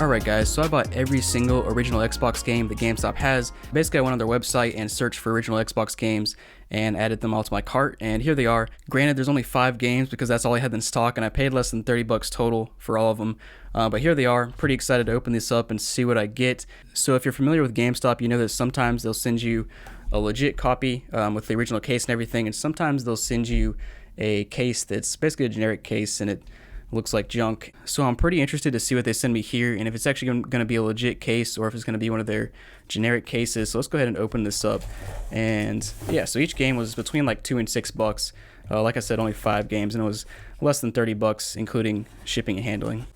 Alright guys, so I bought every single original Xbox game that GameStop has. Basically I went on their website and searched for original Xbox games and added them all to my cart, and here they are. Granted, there's only 5 games because that's all I had in stock, and I paid less than 30 bucks total for all of them. But here they are. Pretty excited to open this up and see what I get. So if you're familiar with GameStop, you know that sometimes they'll send you a legit copy with the original case and everything, and sometimes they'll send you a case that's basically a generic case and it looks like junk. So I'm pretty interested to see what they send me here, and if it's actually going to be a legit case or if it's going to be one of their generic cases. So let's go ahead and open this up. And yeah, so each game was between like $2 and $6. Like I said, only 5 games, and it was less than 30 bucks including shipping and handling.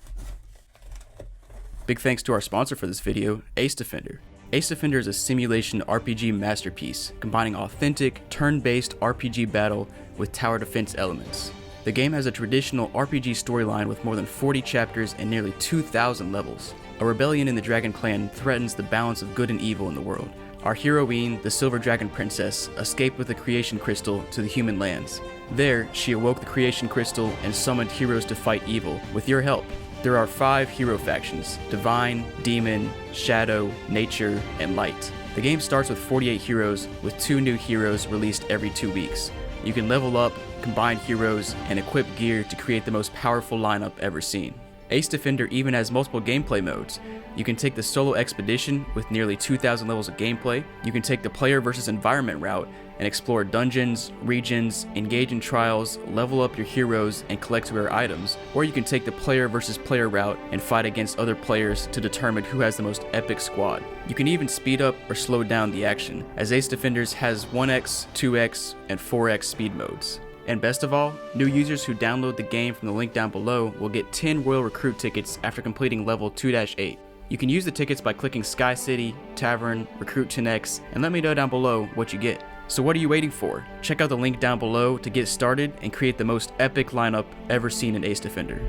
Big thanks to our sponsor for this video, Ace Defender. Ace Defender is a simulation RPG masterpiece, combining authentic, turn-based RPG battle with tower defense elements. The game has a traditional RPG storyline with more than 40 chapters and nearly 2,000 levels. A rebellion in the Dragon Clan threatens the balance of good and evil in the world. Our heroine, the Silver Dragon Princess, escaped with the Creation Crystal to the human lands. There, she awoke the Creation Crystal and summoned heroes to fight evil, with your help. There are 5 hero factions: Divine, Demon, Shadow, Nature, and Light. The game starts with 48 heroes, with 2 new heroes released every 2 weeks. You can level up, combine heroes, and equip gear to create the most powerful lineup ever seen. Ace Defender even has multiple gameplay modes. You can take the solo expedition with nearly 2,000 levels of gameplay. You can take the player versus environment route and explore dungeons, regions, engage in trials, level up your heroes, and collect rare items. Or you can take the player versus player route and fight against other players to determine who has the most epic squad. You can even speed up or slow down the action, as Ace Defenders has 1x, 2x, and 4x speed modes. And best of all, new users who download the game from the link down below will get 10 Royal Recruit tickets after completing level 2-8. You can use the tickets by clicking Sky City, Tavern, Recruit 10x, and let me know down below what you get. So what are you waiting for? Check out the link down below to get started and create the most epic lineup ever seen in Ace Defender.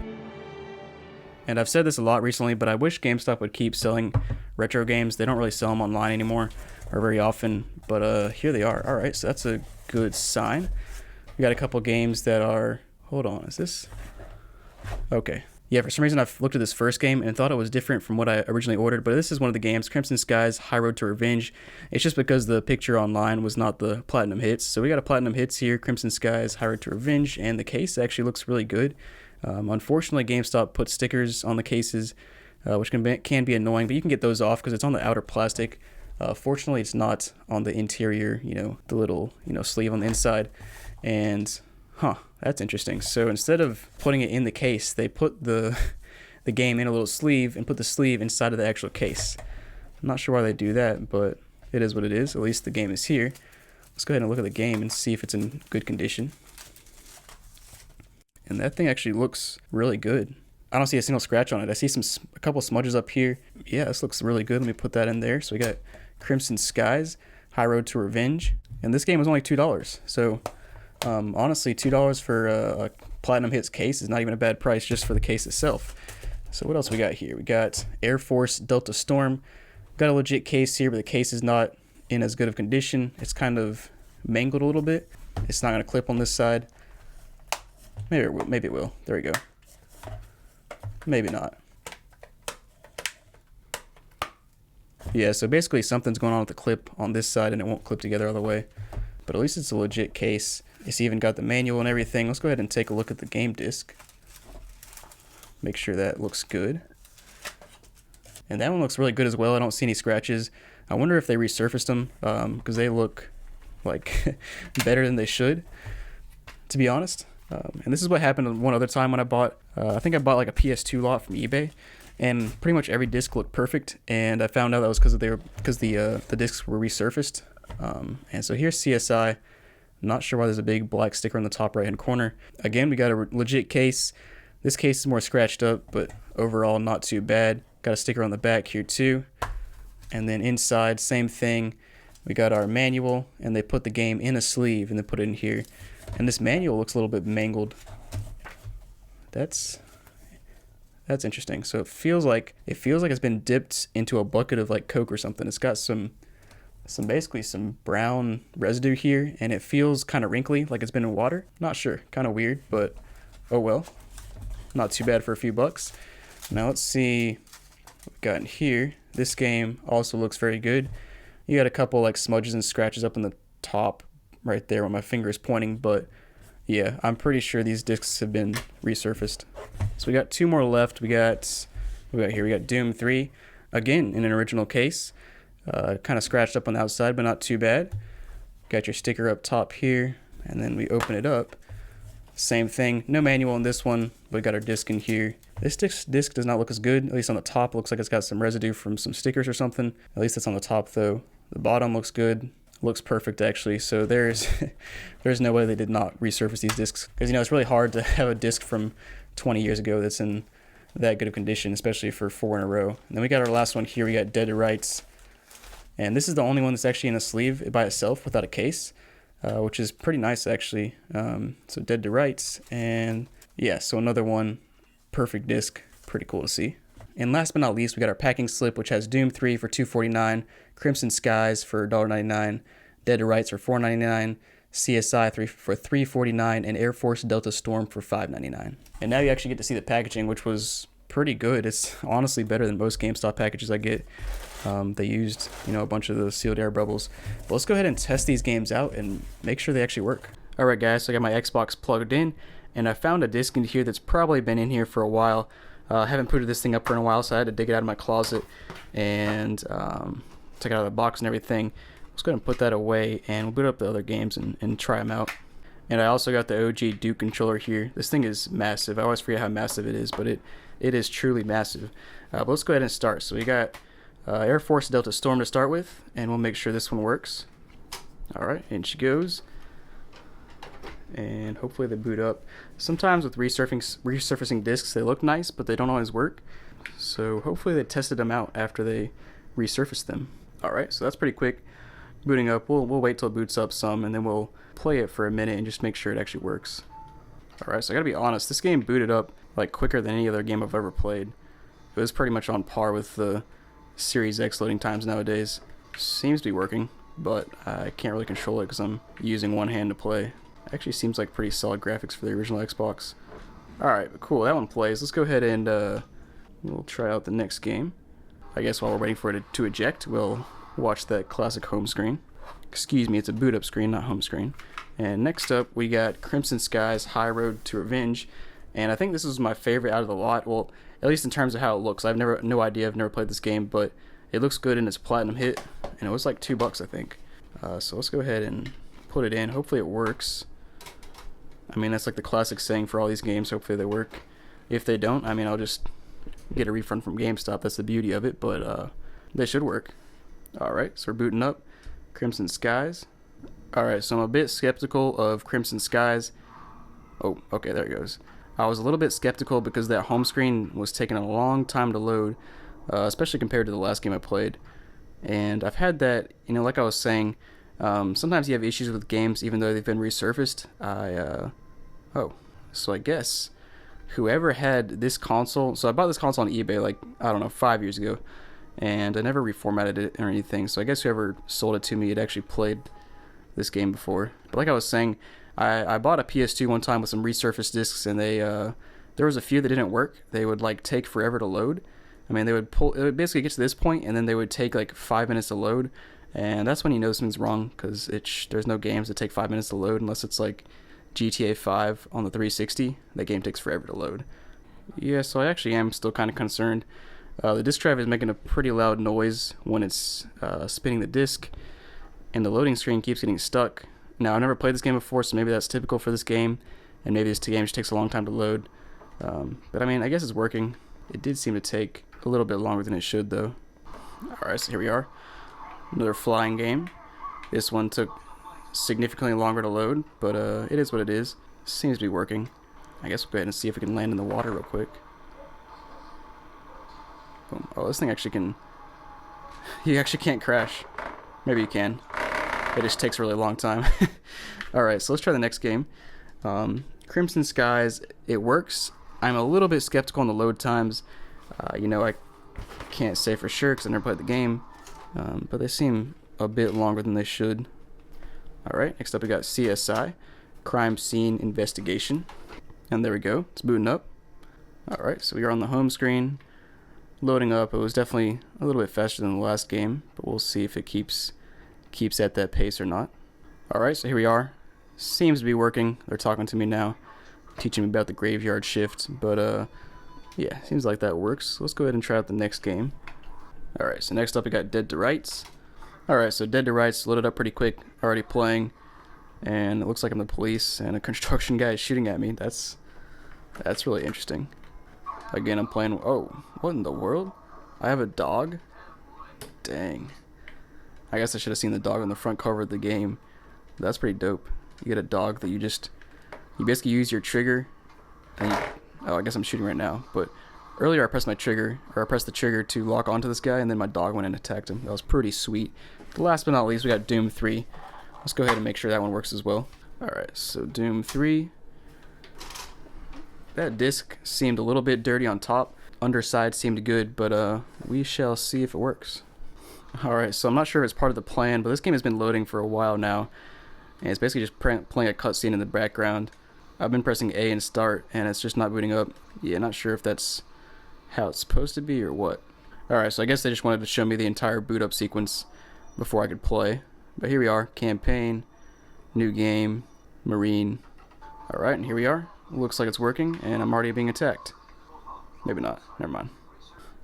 And I've said this a lot recently, but I wish GameStop would keep selling retro games. They don't really sell them online anymore, or very often, but here they are. Alright, so that's a good sign. We got a couple games that are, hold on, is this? Okay. Yeah, for some reason I've looked at this first game and thought it was different from what I originally ordered, but this is one of the games, Crimson Skies, High Road to Revenge. It's just because the picture online was not the Platinum Hits. So we got a Platinum Hits here, Crimson Skies, High Road to Revenge, and the case actually looks really good. Unfortunately, GameStop put stickers on the cases, which can be annoying, but you can get those off because it's on the outer plastic. Fortunately, it's not on the interior, the little, sleeve on the inside. And, that's interesting. So instead of putting it in the case, they put the game in a little sleeve and put the sleeve inside of the actual case. I'm not sure why they do that, but it is what it is. At least the game is here. Let's go ahead and look at the game and see if it's in good condition. And that thing actually looks really good. I don't see a single scratch on it. I see a couple smudges up here. Yeah, this looks really good. Let me put that in there. So we got Crimson Skies, High Road to Revenge. And this game was only $2. So honestly, $2 for a Platinum Hits case is not even a bad price just for the case itself. So what else we got here? We got Air Force Delta Storm. Got a legit case here, but the case is not in as good of condition. It's kind of mangled a little bit. It's not going to clip on this side. Maybe it will. Maybe it will. There we go. Maybe not. Yeah, so basically something's going on with the clip on this side and it won't clip together all the way. But at least it's a legit case. It's even got the manual and everything. Let's go ahead and take a look at the game disc. Make sure that looks good. And that one looks really good as well. I don't see any scratches. I wonder if they resurfaced them because they look like better than they should, to be honest. And this is what happened one other time when I bought, I think I bought like a PS2 lot from eBay. And pretty much every disc looked perfect. And I found out that was because the discs were resurfaced. And so here's CSI. Not sure why there's a big black sticker on the top right hand corner. Again, we got a legit case. This case is more scratched up, but overall not too bad. Got a sticker on the back here too. And then inside, same thing. We got our manual, and they put the game in a sleeve and they put it in here. And this manual looks a little bit mangled. That's interesting. So it feels like it's been dipped into a bucket of like Coke or something. It's got basically some brown residue here, and it feels kind of wrinkly, like it's been in water. Not sure, kind of weird, but oh well. Not too bad for a few bucks. Now let's see got in here. This game also looks very good. You got a couple like smudges and scratches up in the top right there where my finger is pointing, but yeah, I'm pretty sure these discs have been resurfaced. So we got 2 more left. We got here. We got Doom 3 again in an original case. Kind of scratched up on the outside, but not too bad. Got your sticker up top here, and then we open it up. Same thing, no manual on this one, but we got our disc in here. This disc does not look as good, at least on the top. It looks like it's got some residue from some stickers or something. At least it's on the top though. The bottom looks good, looks perfect actually. So there's no way they did not resurface these discs, because it's really hard to have a disc from 20 years ago that's in that good of condition, especially for 4 in a row. And then we got our last one here. We got Dead to Rights, and this is the only one that's actually in a sleeve by itself without a case. Which is pretty nice actually. So Dead to Rights, and yeah, so another one, perfect disc, pretty cool to see. And last but not least, we got our packing slip, which has Doom 3 for $2.49, Crimson Skies for $1.99, Dead to Rights for $4.99, CSI 3 for $3.49, and Air Force Delta Storm for $5.99. And now you actually get to see the packaging, which was pretty good. It's honestly better than most GameStop packages I get. They used, a bunch of the sealed air bubbles. But let's go ahead and test these games out and make sure they actually work. Alright guys, so I got my Xbox plugged in, and I found a disc in here that's probably been in here for a while. I haven't booted this thing up for a while, so I had to dig it out of my closet and take it out of the box and everything. Let's go ahead and put that away, and we'll boot up the other games and try them out. And I also got the OG Duke controller here. This thing is massive. I always forget how massive it is, but it is truly massive. But let's go ahead and start. So we got Air Force Delta Storm to start with, and we'll make sure this one works. Alright, in she goes. And hopefully they boot up. Sometimes with resurfacing discs, they look nice, but they don't always work. So hopefully they tested them out after they resurfaced them. Alright, so that's pretty quick. Booting up, we'll wait till it boots up some, and then we'll play it for a minute and just make sure it actually works. Alright, so I gotta be honest, this game booted up like quicker than any other game I've ever played. It was pretty much on par with the Series X loading times nowadays. Seems to be working, but I can't really control it because I'm using one hand to play. Actually seems like pretty solid graphics for the original Xbox. Alright, cool, that one plays. Let's go ahead and we'll try out the next game. I guess while we're waiting for it to eject, we'll watch that classic home screen. Excuse me, it's a boot up screen, not home screen. And next up we got Crimson Skies High Road to Revenge. And I think this is my favorite out of the lot. Well, at least in terms of how it looks. I've no idea. I've never played this game, but it looks good and it's a platinum hit. And it was like $2, I think. So let's go ahead and put it in. Hopefully it works. I mean, that's like the classic saying for all these games. Hopefully they work. If they don't, I mean, I'll just get a refund from GameStop. That's the beauty of it. But they should work. Alright, so we're booting up Crimson Skies. Alright, so I'm a bit skeptical of Crimson Skies. Oh, okay, there it goes. I was a little bit skeptical because that home screen was taking a long time to load, especially compared to the last game I played. And I've had that, like I was saying, sometimes you have issues with games even though they've been resurfaced. So I guess whoever had this console, so I bought this console on eBay like, I don't know, 5 years ago, and I never reformatted it or anything, so I guess whoever sold it to me had actually played this game before. But like I was saying, I bought a PS2 one time with some resurfaced discs, and there was a few that didn't work. They would like take forever to load. I mean, it would basically get to this point, and then they would take like 5 minutes to load, and that's when you know something's wrong, because there's no games that take 5 minutes to load unless it's like GTA 5 on the 360. That game takes forever to load. Yeah, so I actually am still kind of concerned. The disk drive is making a pretty loud noise when it's spinning the disk, and the loading screen keeps getting stuck. Now, I've never played this game before, so maybe that's typical for this game, and maybe this game just takes a long time to load. But I mean, I guess it's working. It did seem to take a little bit longer than it should, though. Alright, so here we are. Another flying game. This one took significantly longer to load, but it is what it is. Seems to be working. I guess we'll go ahead and see if we can land in the water real quick. Boom. Oh, this thing actually can... You actually can't crash. Maybe you can. It just takes a really long time. Alright, so let's try the next game. Crimson Skies, it works. I'm a little bit skeptical on the load times. I can't say for sure because I never played the game. But they seem a bit longer than they should. Alright, next up we got CSI, Crime Scene Investigation. And there we go, it's booting up. Alright, so we are on the home screen. loading up. It was definitely a little bit faster than the last game, but we'll see if it keeps at that pace or not. Alright, so here we are. Seems to be working. They're talking to me now, teaching me about the graveyard shift, but yeah, seems like that works. Let's go ahead and try out the next game. Alright, so next up we got Dead to Rights. Alright, so Dead to Rights loaded up pretty quick, already playing, and it looks like I'm the police and a construction guy is shooting at me. That's really interesting. Again, I'm playing. Oh, what in the world? I have a dog? Dang. I guess I should have seen the dog on the front cover of the game. That's pretty dope. You get a dog that you basically use your trigger. And oh, I guess I'm shooting right now. But earlier I pressed the trigger to lock onto this guy, and then my dog went and attacked him. That was pretty sweet. Last but not least, we got Doom 3. Let's go ahead and make sure that one works as well. Alright, so Doom 3. That disc seemed a little bit dirty on top. Underside seemed good, but we shall see if it works. Alright, so I'm not sure if it's part of the plan, but this game has been loading for a while now. And it's basically just playing a cutscene in the background. I've been pressing A and start, and it's just not booting up. Yeah, not sure if that's how it's supposed to be or what. Alright, so I guess they just wanted to show me the entire boot up sequence before I could play. But here we are, campaign, new game, Marine. Alright, and here we are. Looks like it's working, and I'm already being attacked. Maybe not. Never mind.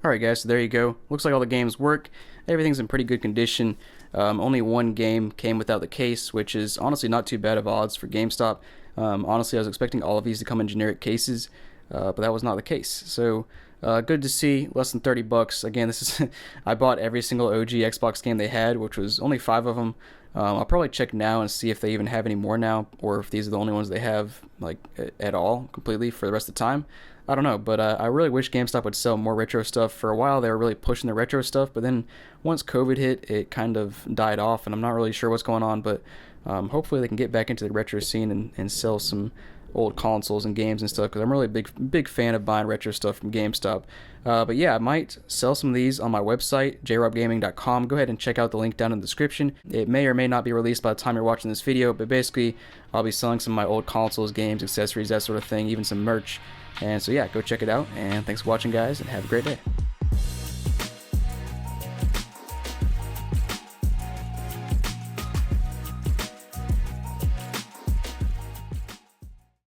Alright guys, so there you go. Looks like all the games work. Everything's in pretty good condition. Only one game came without the case, which is honestly not too bad of odds for GameStop. Honestly, I was expecting all of these to come in generic cases, but that was not the case. So good to see. Less than $30. Again, this is I bought every single OG Xbox game they had, which was only 5 of them. I'll probably check now and see if they even have any more now, or if these are the only ones they have like at all completely for the rest of the time. I don't know, but I really wish GameStop would sell more retro stuff. For a while, they were really pushing the retro stuff, but then once COVID hit, it kind of died off, and I'm not really sure what's going on, but hopefully they can get back into the retro scene and sell some old consoles and games and stuff, because I'm really a big fan of buying retro stuff from GameStop. But yeah, I might sell some of these on my website, jrobgaming.com. Go ahead and check out the link down in the description. It may or may not be released by the time you're watching this video, but basically I'll be selling some of my old consoles, games, accessories, that sort of thing, even some merch. And so yeah, go check it out, and thanks for watching guys, and have a great day.